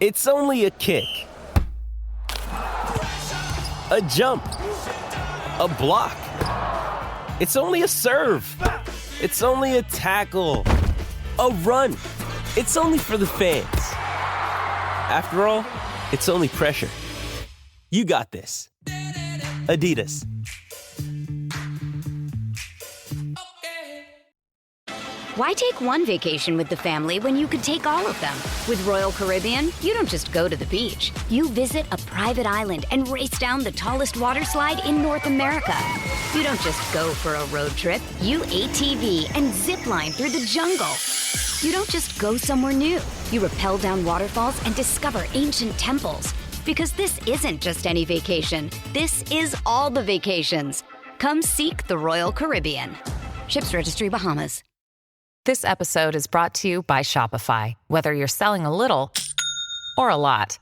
It's only a kick, a jump, a block. It's only a serve. It's only a tackle, a run. It's only for the fans. After all, it's only pressure. You got this. Adidas. Why take one vacation with the family when you could take all of them? With Royal Caribbean, you don't just go to the beach. You visit a private island and race down the tallest water slide in North America. You don't just go for a road trip. You ATV and zip line through the jungle. You don't just go somewhere new. You rappel down waterfalls and discover ancient temples. Because this isn't just any vacation. This is all the vacations. Come seek the Royal Caribbean. Ships Registry, Bahamas. This episode is brought to you by Shopify. Whether you're selling a little or a lot,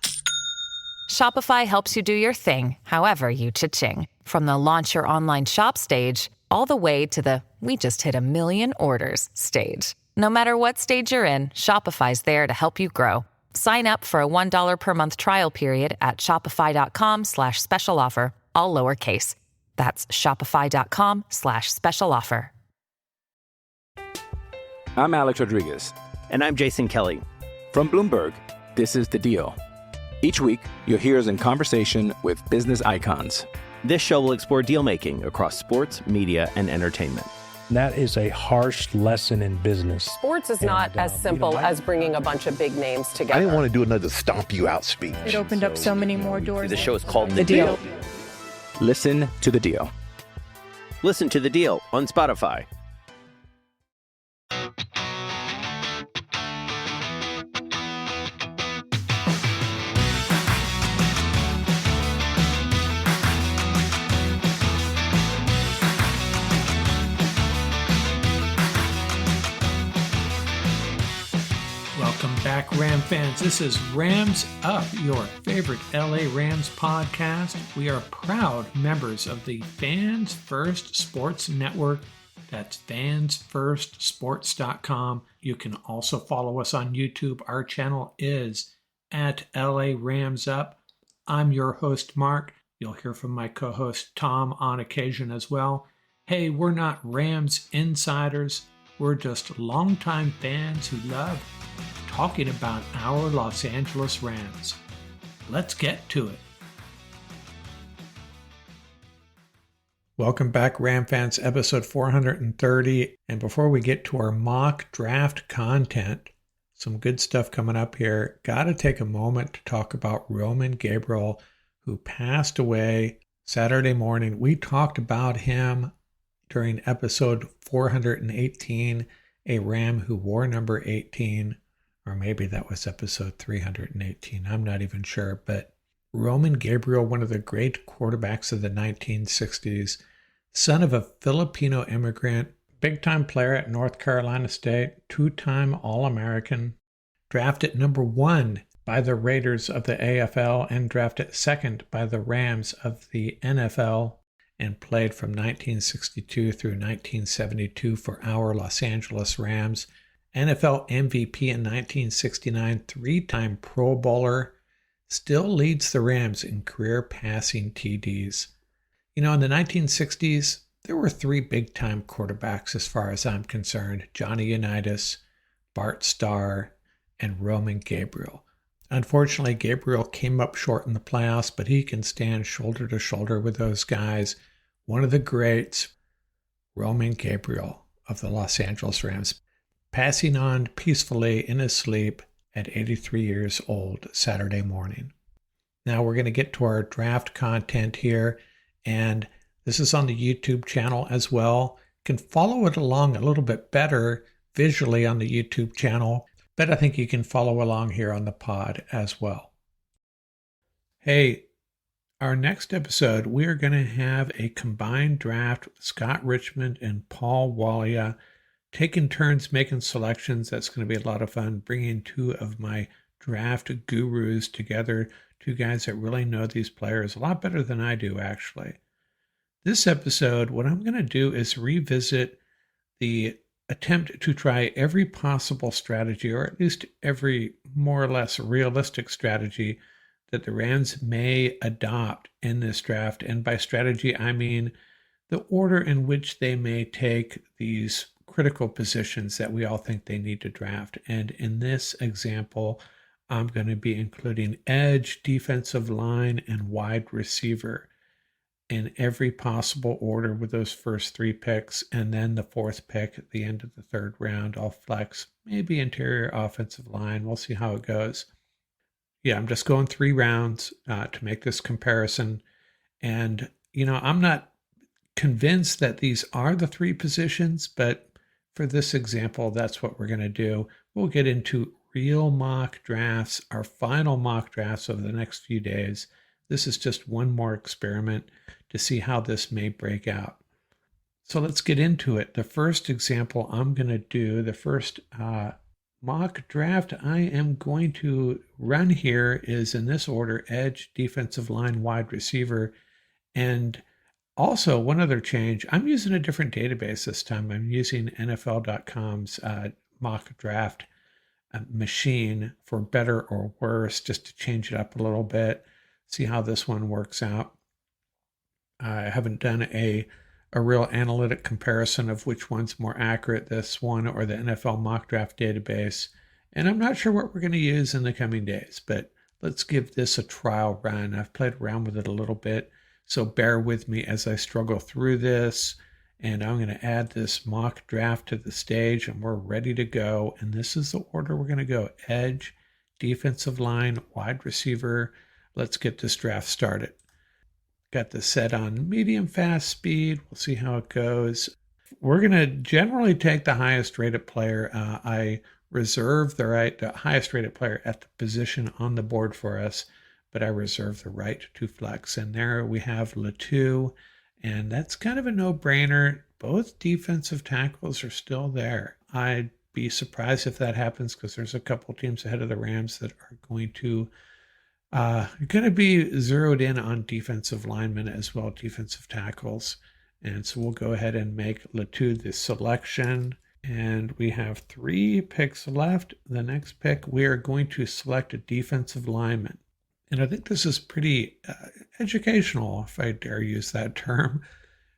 Shopify helps you do your thing, however you cha-ching. From the launch your online shop stage, all the way to the we just hit 1 million orders stage. No matter what stage you're in, Shopify's there to help you grow. Sign up for a $1 per month trial period at shopify.com/special offer, all lowercase. That's shopify.com/special offer. I'm Alex Rodriguez. And I'm Jason Kelly. From Bloomberg, this is The Deal. Each week, you'll hear us in conversation with business icons. This show will explore deal-making across sports, media, and entertainment. That is a harsh lesson in business. Sports is not as simple as bringing a bunch of big names together. I didn't want to do another stomp you out speech. It opened up so many more doors. The show is called The Deal. Listen to The Deal. Listen to The Deal on Spotify. Welcome back, Ram fans. This is Rams Up, your favorite LA Rams podcast. We are proud members of the Fans First Sports Network. That's fansfirstsports.com. You can also follow us on YouTube. Our channel is at LA Rams Up. I'm your host, Mark. You'll hear from my co-host, Tom, on occasion as well. Hey, we're not Rams insiders. We're just longtime fans who love talking about our Los Angeles Rams. Let's get to it. Welcome back, Ram fans, episode 430. And before we get to our mock draft content, some good stuff coming up here. Got to take a moment to talk about Roman Gabriel, who passed away Saturday morning. We talked about him during episode 418, a Ram who wore number 18. Or maybe that was episode 318. I'm not even sure. But Roman Gabriel, one of the great quarterbacks of the 1960s, son of a Filipino immigrant, big-time player at North Carolina State, two-time All-American, drafted number 1 by the Raiders of the AFL and drafted second by the Rams of the NFL, and played from 1962 through 1972 for our Los Angeles Rams. NFL MVP in 1969, three-time Pro Bowler, still leads the Rams in career passing TDs. You know, in the 1960s, there were 3 big-time quarterbacks as far as I'm concerned: Johnny Unitas, Bart Starr, and Roman Gabriel. Unfortunately, Gabriel came up short in the playoffs, but he can stand shoulder to shoulder with those guys. One of the greats, Roman Gabriel of the Los Angeles Rams, passing on peacefully in his sleep at 83 years old Saturday morning. Now we're going to get to our draft content here, and this is on the YouTube channel as well. You can follow it along a little bit better visually on the YouTube channel, but I think you can follow along here on the pod as well. Hey, our next episode, we are going to have a combined draft with Scott Richmond and Paul Walia, taking turns making selections. That's going to be a lot of fun, bringing 2 of my draft gurus together, 2 guys that really know these players a lot better than I do, actually. This episode, what I'm going to do is revisit the attempt to try every possible strategy, or at least every more or less realistic strategy that the Rams may adopt in this draft. And by strategy, I mean the order in which they may take these critical positions that we all think they need to draft. And in this example, I'm going to be including edge, defensive line, and wide receiver in every possible order with those first 3 picks. And then the 4th pick at the end of the 3rd round, I'll flex maybe interior offensive line. We'll see how it goes. Yeah, I'm just going 3 rounds to make this comparison. And, I'm not convinced that these are the 3 positions, but for this example, that's what we're going to do. We'll get into real mock drafts, our final mock drafts over the next few days. This is just one more experiment to see how this may break out. So let's get into it. The first example I'm going to do, the first mock draft I am going to run here is in this order: edge, defensive line, wide receiver. And also, one other change, I'm using a different database this time. I'm using NFL.com's mock draft machine, for better or worse, just to change it up a little bit, see how this one works out. I haven't done a real analytic comparison of which one's more accurate, this one or the NFL mock draft database. And I'm not sure what we're going to use in the coming days, but let's give this a trial run. I've played around with it a little bit, so bear with me as I struggle through this. And I'm going to add this mock draft to the stage, and we're ready to go. And this is the order we're going to go: edge, defensive line, wide receiver. Let's get this draft started. Got this set on medium fast speed. We'll see how it goes. We're going to generally take the highest rated player. I reserve the highest rated player at the position on the board for us, but I reserve the right to flex. And there we have Latu, and that's kind of a no-brainer. Both defensive tackles are still there. I'd be surprised if that happens, because there's a couple teams ahead of the Rams that are going to be zeroed in on defensive linemen as well, defensive tackles. And so we'll go ahead and make Latu the selection. And we have 3 picks left. The next pick, we are going to select a defensive lineman. And I think this is pretty educational, if I dare use that term,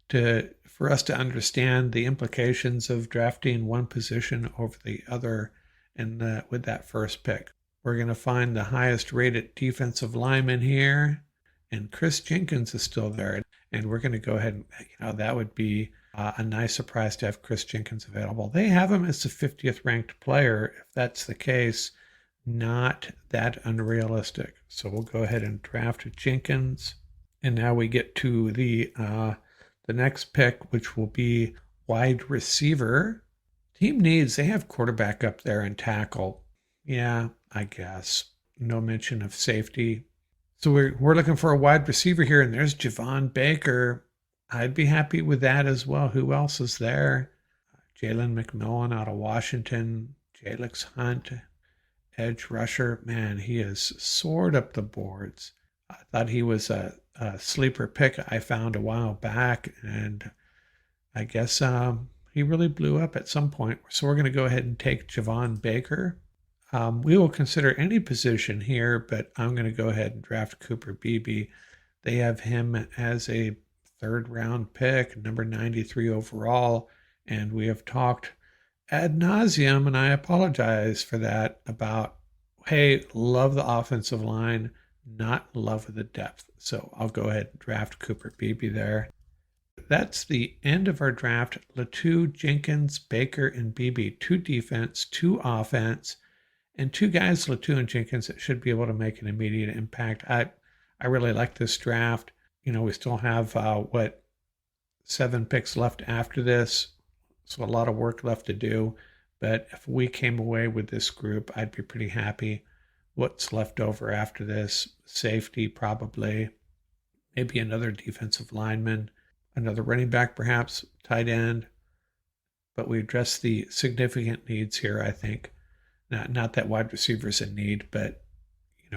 for us to understand the implications of drafting one position over the other. And with that first pick, we're going to find the highest rated defensive lineman here. And Chris Jenkins is still there. And we're going to go ahead and, that would be a nice surprise to have Chris Jenkins available. They have him as the 50th ranked player. If that's the case, not that unrealistic. So we'll go ahead and draft Jenkins. And now we get to the next pick, which will be wide receiver. Team needs, they have quarterback up there and tackle. Yeah, I guess. No mention of safety. So we're looking for a wide receiver here, and there's Javon Baker. I'd be happy with that as well. Who else is there? Jalen McMillan out of Washington. Jalix Hunt, edge rusher. Man, he has soared up the boards. I thought he was a sleeper pick I found a while back, and I guess he really blew up at some point. So we're going to go ahead and take Javon Baker. We will consider any position here, but I'm going to go ahead and draft Cooper Beebe. They have him as a 3rd round pick, number 93 overall, and we have talked ad nauseum, and I apologize for that, about, hey, love the offensive line, not love of the depth. So I'll go ahead and draft Cooper Beebe there. That's the end of our draft. Latu, Jenkins, Baker, and Beebe. 2 defense, 2 offense, and 2 guys, Latu and Jenkins, that should be able to make an immediate impact. I really like this draft. We still have, 7 picks left after this. So a lot of work left to do. But if we came away with this group, I'd be pretty happy. What's left over after this? Safety, probably. Maybe another defensive lineman. Another running back, perhaps. Tight end. But we address the significant needs here, I think. Not that wide receiver's in need, but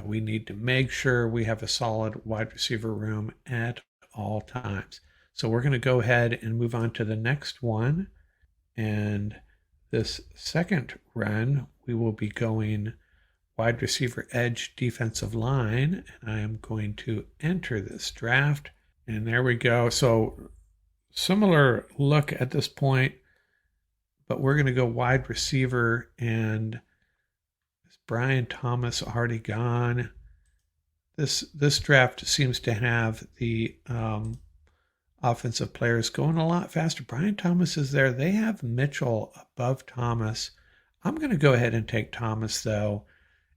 we need to make sure we have a solid wide receiver room at all times. So we're going to go ahead and move on to the next one. And This second run, we will be going wide receiver, edge, defensive line, and I am going to enter this draft. And there we go. So similar look at this point, but we're going to go wide receiver. And is Brian Thomas already gone? This draft seems to have the offensive players going a lot faster. Brian Thomas is there. They have Mitchell above Thomas. I'm going to go ahead and take Thomas, though.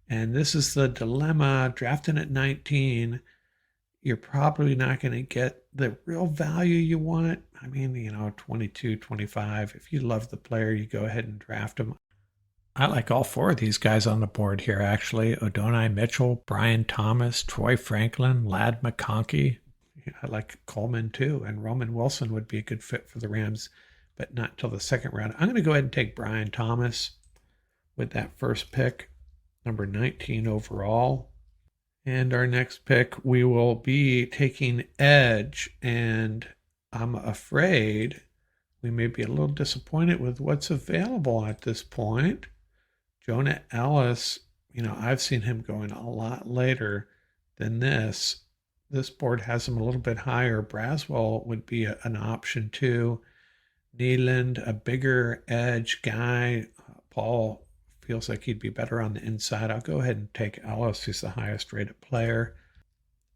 And this is the dilemma. Drafting at 19, you're probably not going to get the real value you want. I mean, 22, 25. If you love the player, you go ahead and draft him. I like all four of these guys on the board here, actually. Adonai Mitchell, Brian Thomas, Troy Franklin, Ladd McConkey. I like Coleman, too. And Roman Wilson would be a good fit for the Rams, but not till the second round. I'm going to go ahead and take Brian Thomas with that first pick, number 19 overall. And our next pick, we will be taking edge. And I'm afraid we may be a little disappointed with what's available at this point. Jonah Ellis, I've seen him going a lot later than this. This board has him a little bit higher. Braswell would be an option too. Neeland, a bigger edge guy. Paul feels like he'd be better on the inside. I'll go ahead and take Ellis. He's the highest rated player.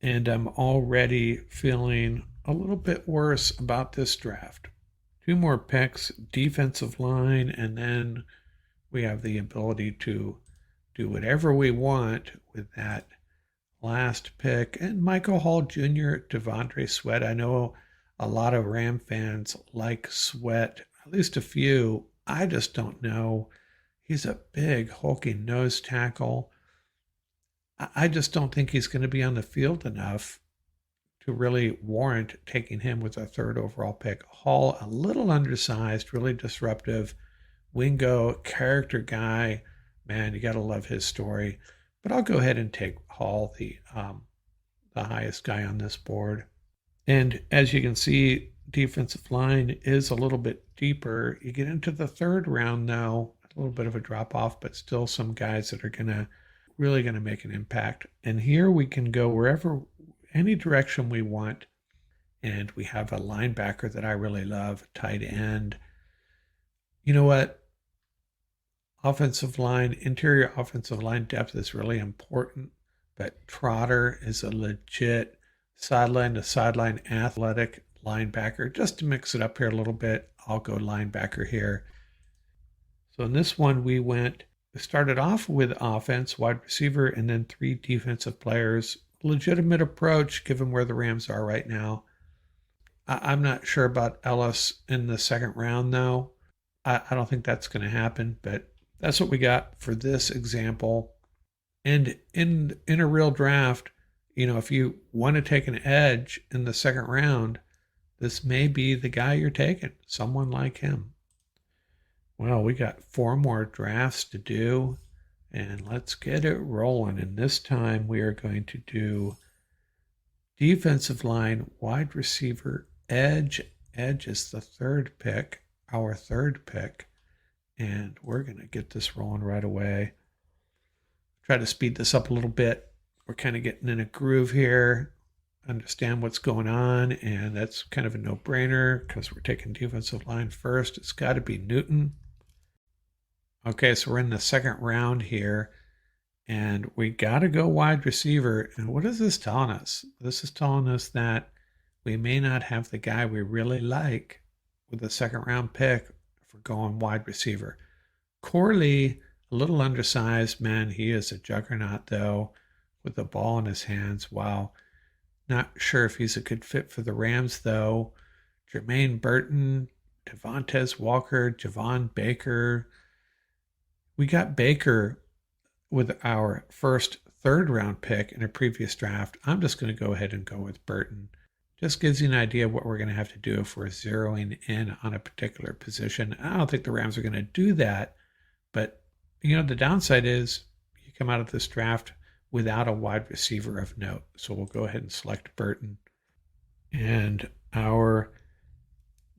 And I'm already feeling a little bit worse about this draft. 2 more picks, defensive line, and then we have the ability to do whatever we want with that last pick. And Michael Hall Jr., Devondre Sweat. I know a lot of Ram fans like Sweat, at least a few. I just don't know. He's a big, hulking nose tackle. I just don't think he's going to be on the field enough to really warrant taking him with a 3rd overall pick. Hall, a little undersized, really disruptive. Wingo, character guy. Man, you got to love his story. But I'll go ahead and take Hall, the highest guy on this board. And as you can see, defensive line is a little bit deeper. You get into the 3rd round, though, a little bit of a drop-off, but still some guys that are really going to make an impact. And here we can go wherever, any direction we want. And we have a linebacker that I really love, tight end. You know what? Interior offensive line depth is really important, but Trotter is a legit sideline to sideline athletic linebacker. Just to mix it up here a little bit, I'll go linebacker here. So in this one, we started off with offense, wide receiver, and then 3 defensive players. Legitimate approach given where the Rams are right now. I'm not sure about Ellis in the 2nd round, though. I don't think that's going to happen, but that's what we got for this example. And in a real draft, if you want to take an edge in the 2nd round, this may be the guy you're taking, someone like him. Well, we got 4 more drafts to do, and let's get it rolling. And this time we are going to do defensive line, wide receiver, edge. Edge is the 3rd pick, our 3rd pick. And we're going to get this rolling right away. Try to speed this up a little bit. We're kind of getting in a groove here. Understand what's going on. And that's kind of a no-brainer because we're taking defensive line first. It's got to be Newton. Okay, so we're in the 2nd round here. And we got to go wide receiver. And what is this telling us? This is telling us that we may not have the guy we really like with the 2nd round pick for going wide receiver. Corley, a little undersized. Man, he is a juggernaut, though, with the ball in his hands. Wow. Not sure if he's a good fit for the Rams, though. Jermaine Burton, Devontae Walker, Javon Baker. We got Baker with our first 3rd round pick in a previous draft. I'm just going to go ahead and go with Burton. Just gives you an idea of what we're going to have to do if we're zeroing in on a particular position. I don't think the Rams are going to do that, but the downside is you come out of this draft without a wide receiver of note. So we'll go ahead and select Burton. And our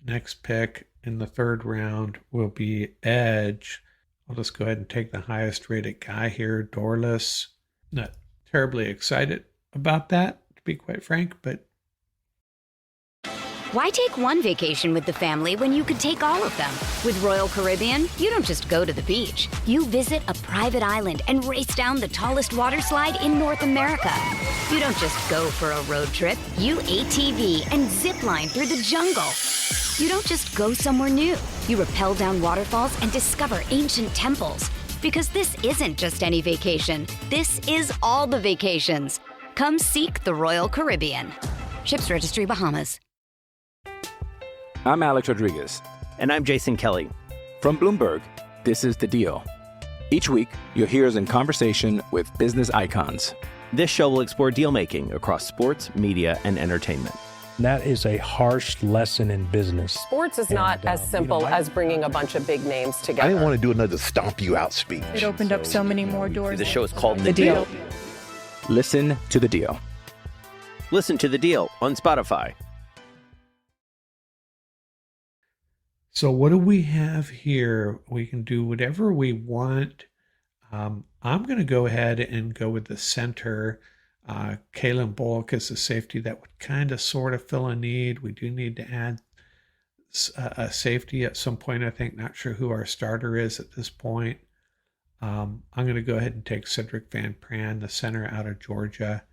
next pick in the third round will be edge. I'll just go ahead and take the highest rated guy here, Dorless. Not terribly excited about that, to be quite frank, but Why take one vacation with the family when you could take all of them? With Royal Caribbean, you don't just go to the beach. You visit a private island and race down the tallest water slide in North America. You don't just go for a road trip. You ATV and zip line through the jungle. You don't just go somewhere new. You rappel down waterfalls and discover ancient temples. Because this isn't just any vacation. This is all the vacations. Come seek the Royal Caribbean. Ships Registry, Bahamas. I'm Alex Rodriguez. And I'm Jason Kelly. From Bloomberg, this is The Deal. Each week, you'll hear us in conversation with business icons. This show will explore deal making across sports, media, and entertainment. That is a harsh lesson in business. Sports is not as simple as bringing a bunch of big names together. I didn't want to do another stomp you out speech. It opened up so many more doors. The show is called The Deal. Listen to The Deal. Listen to The Deal on Spotify. so what do we have here? We can do whatever we want. I'm going to go ahead and go with the center. Kalen Bullock is a safety that would kind of sort of fill a need. We do need to add a safety at some point, I think. Not sure who our starter is at this point. I'm going to go ahead and take Cedric Van Pran, the center out of Georgia.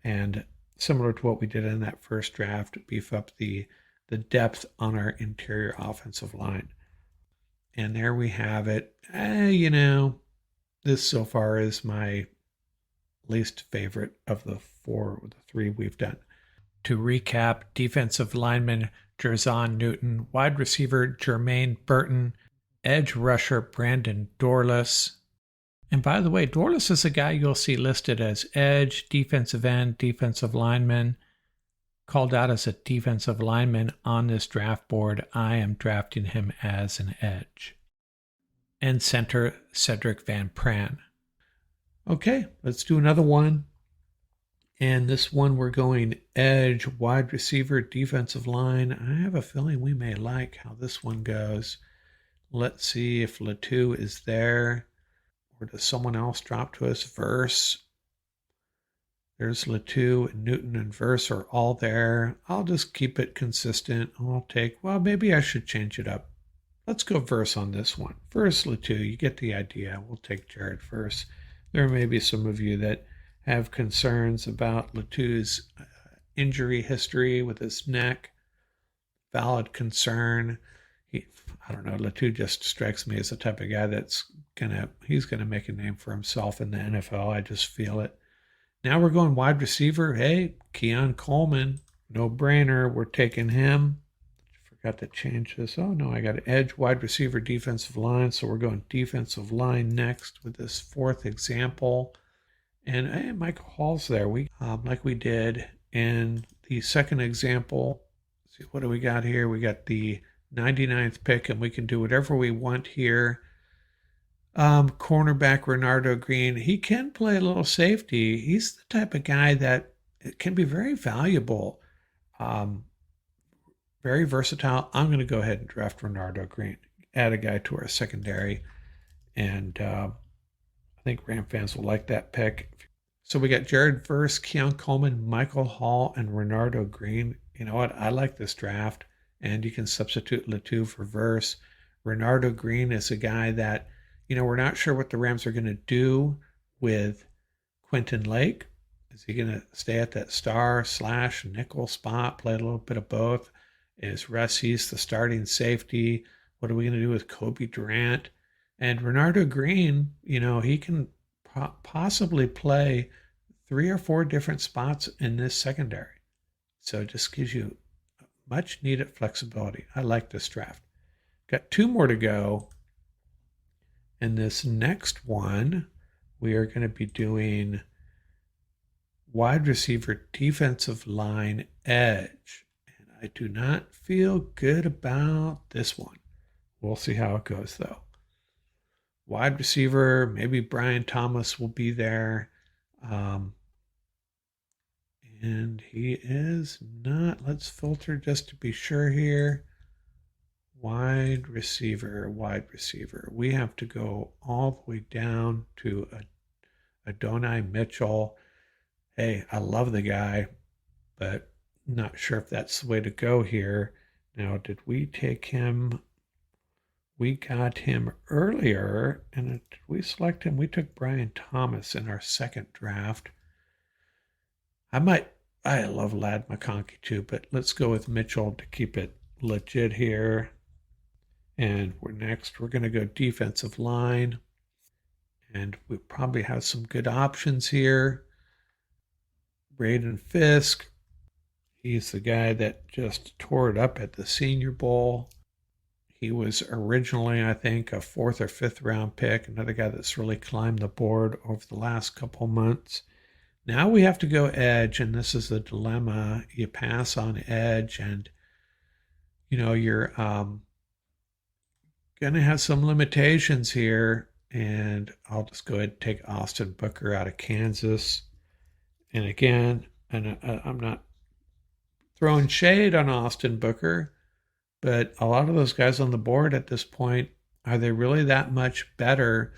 And similar to what we did in that first draft, beef up the depth on our interior offensive line. And there we have it. This so far is my least favorite of the three we've done. To recap, defensive lineman Jerzon Newton, wide receiver Jermaine Burton, edge rusher Brandon Dorless. And by the way, Dorless is a guy you'll see listed as edge, defensive end, defensive lineman. Called out as a defensive lineman on this draft board. I am drafting him as an edge. And center Cedric Van Pran. Okay, let's do another one. And this one we're going edge, wide receiver, defensive line. I have a feeling we may like how this one goes. Let's see if Latu is there. Or does someone else drop to us? Verse. There's Latu, and Newton, and Verse are all there. I'll just keep it consistent. Maybe I should change it up. Let's go Verse on this one. Verse, Latu, you get the idea. We'll take Jared Verse. There may be some of you that have concerns about Latu's injury history with his neck. Valid concern. Latu just strikes me as the type of guy he's gonna make a name for himself in the NFL. I just feel it. Now we're going wide receiver. Hey, Keon Coleman, no brainer. We're taking him. Forgot to change this. Oh no, I got an edge, wide receiver, defensive line. So we're going defensive line next with this fourth example. And hey, Michael Hall's there. Like we did in the second example. Let's see, what do we got here? We got the 99th pick, and we can do whatever we want here. Cornerback Renardo Green, he can play a little safety. He's the type of guy that can be very valuable, very versatile. I'm going to go ahead and draft Renardo Green, add a guy to our secondary, and I think Ram fans will like that pick. So we got Jared Verse, Keon Coleman, Michael Hall, and Renardo Green. You know what? I like this draft, and you can substitute Latu for Verse. Renardo Green is a guy that we're not sure what the Rams are going to do with Quentin Lake. Is he going to stay at that star/nickel spot, play a little bit of both? Is Russ East the starting safety? What are we going to do with Kobe Durant? And Renardo Green, he can possibly play 3 or 4 different spots in this secondary. So it just gives you much needed flexibility. I like this draft. Got 2 more to go. And this next one, we are going to be doing wide receiver, defensive line, edge. And I do not feel good about this one. We'll see how it goes, though. Wide receiver, maybe Brian Thomas will be there. And he is not. Let's filter just to be sure here. Wide receiver. We have to go all the way down to Adonai Mitchell. Hey, I love the guy, but not sure if that's the way to go here. Now, did we take him? We got him earlier, and did we select him? We took Brian Thomas in our second draft. I love Ladd McConkey too, but let's go with Mitchell to keep it legit here. And we're going to go defensive line. And we probably have some good options here. Braden Fisk. He's the guy that just tore it up at the Senior Bowl. He was originally, I think, a 4th or 5th round pick. Another guy that's really climbed the board over the last couple months. Now we have to go edge, and this is the dilemma. You pass on edge, and you're going to have some limitations here, and I'll just go ahead and take Austin Booker out of Kansas. And again, I'm not throwing shade on Austin Booker, but a lot of those guys on the board at this point, are they really that much better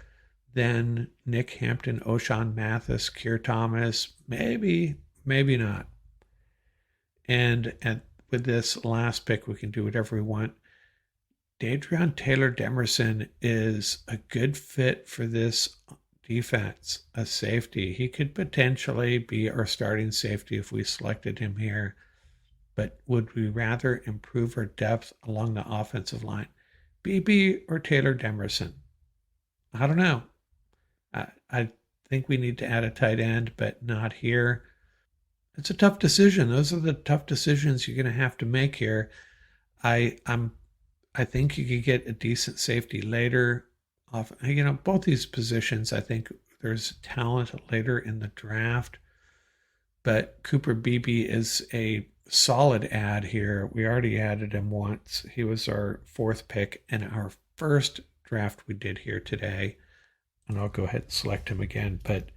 than Nick Hampton, O'Shawn Mathis, Keir Thomas? Maybe, maybe not. And with this last pick, we can do whatever we want. Dadrion Taylor-Demerson is a good fit for this defense, a safety. He could potentially be our starting safety if we selected him here. But would we rather improve our depth along the offensive line? BB or Taylor-Demerson? I don't know. I think we need to add a tight end, but not here. It's a tough decision. Those are the tough decisions you're going to have to make here. I think you could get a decent safety later. Both these positions, I think there's talent later in the draft. But Cooper Beebe is a solid add here. We already added him once. He was our 4th pick in our first draft we did here today. And I'll go ahead and select him again. But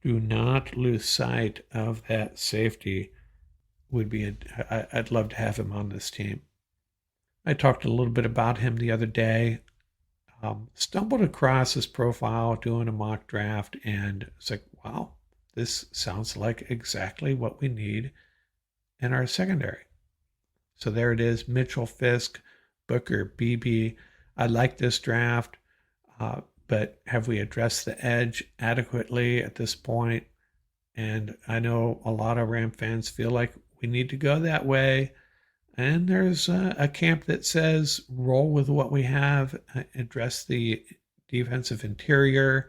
do not lose sight of that safety. I'd love to have him on this team. I talked a little bit about him the other day. Stumbled across his profile doing a mock draft, and it's like, wow, this sounds like exactly what we need in our secondary. So there it is, Mitchell, Fisk, Booker, Beebe. I like this draft, but have we addressed the edge adequately at this point? And I know a lot of Ram fans feel like we need to go that way. And there's a camp that says roll with what we have, address the defensive interior,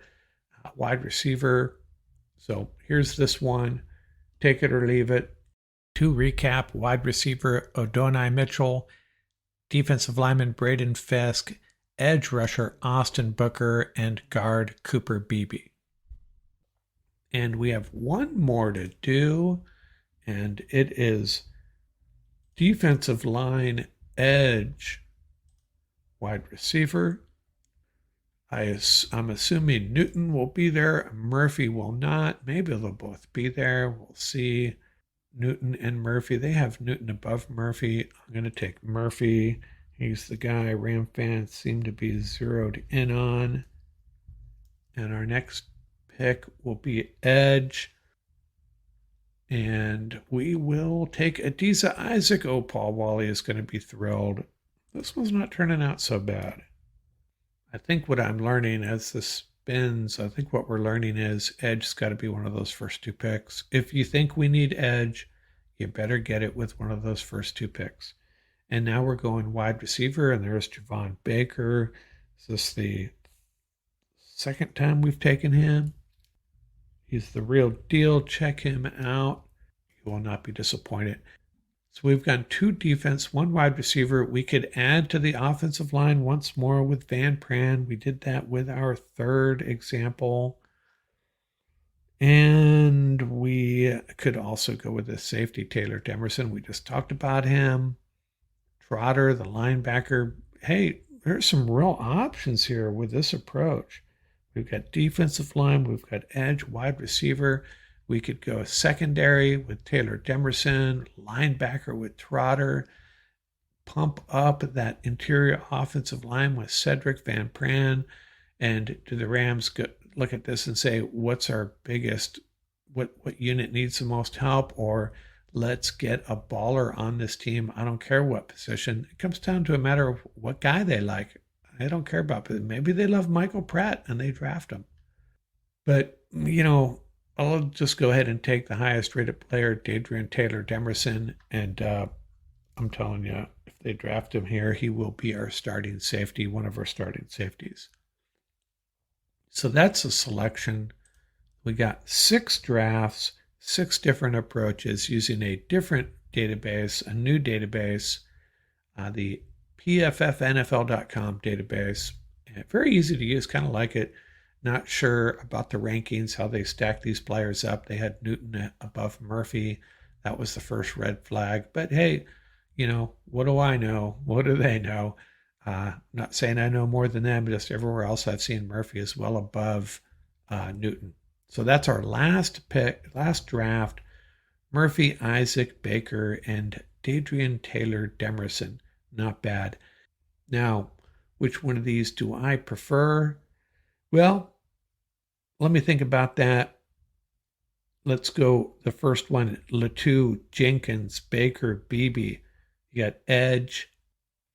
wide receiver. So here's this one. Take it or leave it. To recap, wide receiver Adonai Mitchell, defensive lineman Braden Fisk, edge rusher Austin Booker, and guard Cooper Beebe. And we have one more to do, and it is defensive line, edge, wide receiver. I'm assuming Newton will be there. Murphy will not. Maybe they'll both be there. We'll see. Newton and Murphy. They have Newton above Murphy. I'm going to take Murphy. He's the guy Ram fans seem to be zeroed in on. And our next pick will be edge. And we will take Adisa Isaac. Oh, Paul Wally is going to be thrilled. This one's not turning out so bad. I think what I'm learning as this spins, I think what we're learning is edge's got to be one of those first 2 picks. If you think we need edge, you better get it with one of those first 2 picks. And now we're going wide receiver, and there's Javon Baker. Is this the second time we've taken him? He's the real deal. Check him out. You will not be disappointed. So we've got 2 defense, 1 wide receiver. We could add to the offensive line once more with Van Pran. We did that with our 3rd example. And we could also go with the safety, Taylor-Demerson. We just talked about him. Trotter, the linebacker. Hey, there's some real options here with this approach. We've got defensive line. We've got edge, wide receiver. We could go secondary with Taylor-Demerson, linebacker with Trotter, pump up that interior offensive line with Cedric Van Pran? And do the Rams look at this and say, what's our biggest, what unit needs the most help? Or let's get a baller on this team. I don't care what position. It comes down to a matter of what guy they like. I don't care about, but maybe they love Michael Pratt and they draft him. But, I'll just go ahead and take the highest rated player, Dadrian Taylor Demerson. And I'm telling you, if they draft him here, he will be our starting safety, one of our starting safeties. So that's a selection. We got 6 drafts, 6 different approaches using a different database, a new database, the PFFNFL.com database. Very easy to use, kind of like it. Not sure about the rankings, how they stack these players up. They had Newton above Murphy. That was the first red flag. But hey, what do I know? What do they know? Not saying I know more than them, just everywhere else I've seen Murphy is well above Newton. So that's our last draft. Murphy, Isaac, Baker, and Dadrian Taylor Demerson. Not bad. Now, which one of these do I prefer? Well, let me think about that. Let's go the first one, Latu, Jenkins, Baker, Beebe. You got edge,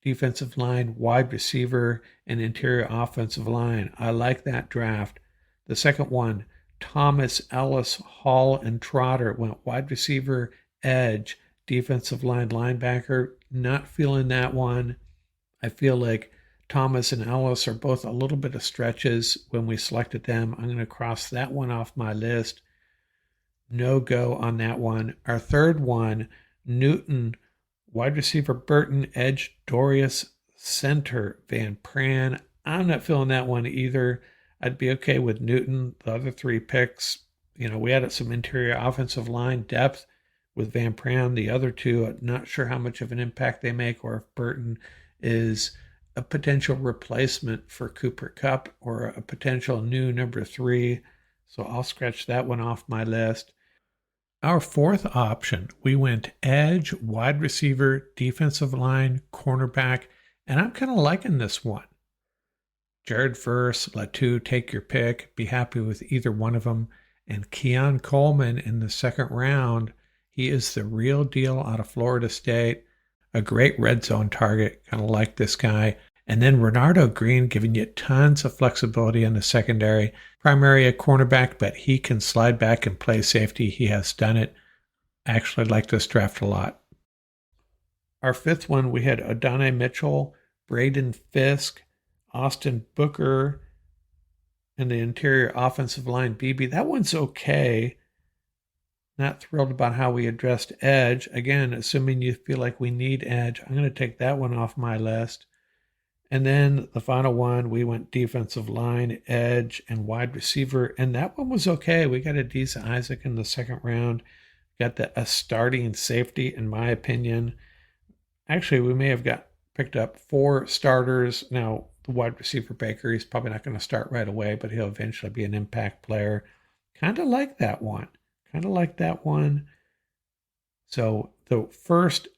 defensive line, wide receiver, and interior offensive line. I like that draft. The second one, Thomas, Ellis, Hall, and Trotter went wide receiver, edge, defensive line, linebacker. Not feeling that one. I feel like Thomas and Ellis are both a little bit of stretches when we selected them. I'm going to cross that one off my list. No go on that one. Our third one, Newton, wide receiver Burton, edge Dorius, center Van Pran. I'm not feeling that one either. I'd be okay with Newton. The other 3 picks, we added some interior offensive line depth with Van Pran. The other 2, I'm not sure how much of an impact they make, or if Burton is a potential replacement for Cooper Kupp or a potential new number 3. So I'll scratch that one off my list. Our fourth option, we went edge, wide receiver, defensive line, cornerback, and I'm kind of liking this one. Jared Verse, Latu, take your pick. Be happy with either one of them. And Keon Coleman in the second round, he is the real deal out of Florida State. A great red zone target, kind of like this guy. And then Renardo Green giving you tons of flexibility in the secondary. Primary a cornerback, but he can slide back and play safety. He has done it. I actually like this draft a lot. Our fifth one, we had Adonai Mitchell, Braden Fisk, Austin Booker, and the interior offensive line, BB. That one's okay. Not thrilled about how we addressed edge. Again, assuming you feel like we need edge, I'm going to take that one off my list. And then the final one, we went defensive line, edge, and wide receiver. And that one was okay. We got Adisa Isaac in the second round. Got a starting safety, in my opinion. Actually, we may have picked up 4 starters. Now, the wide receiver Baker, he's probably not going to start right away, but he'll eventually be an impact player. Kind of like that one. So the first,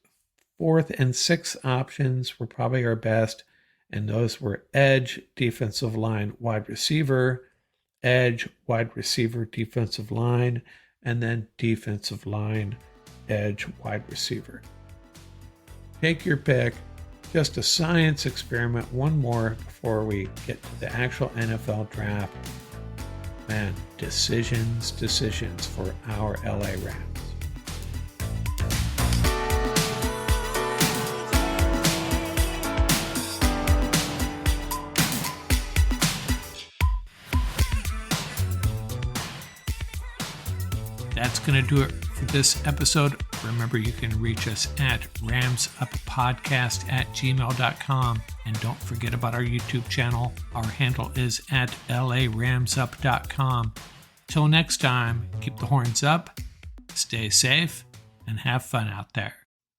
4th, and 6th options were probably our best. And those were edge, defensive line, wide receiver, edge, wide receiver, defensive line, and then defensive line, edge, wide receiver. Take your pick. Just a science experiment. One more before we get to the actual NFL draft. Man, decisions for our LA Rams. That's going to do it for this episode. Remember, you can reach us at ramsuppodcast@gmail.com. And don't forget about our YouTube channel. Our handle is at laramsup.com. Till next time, keep the horns up, stay safe, and have fun out there.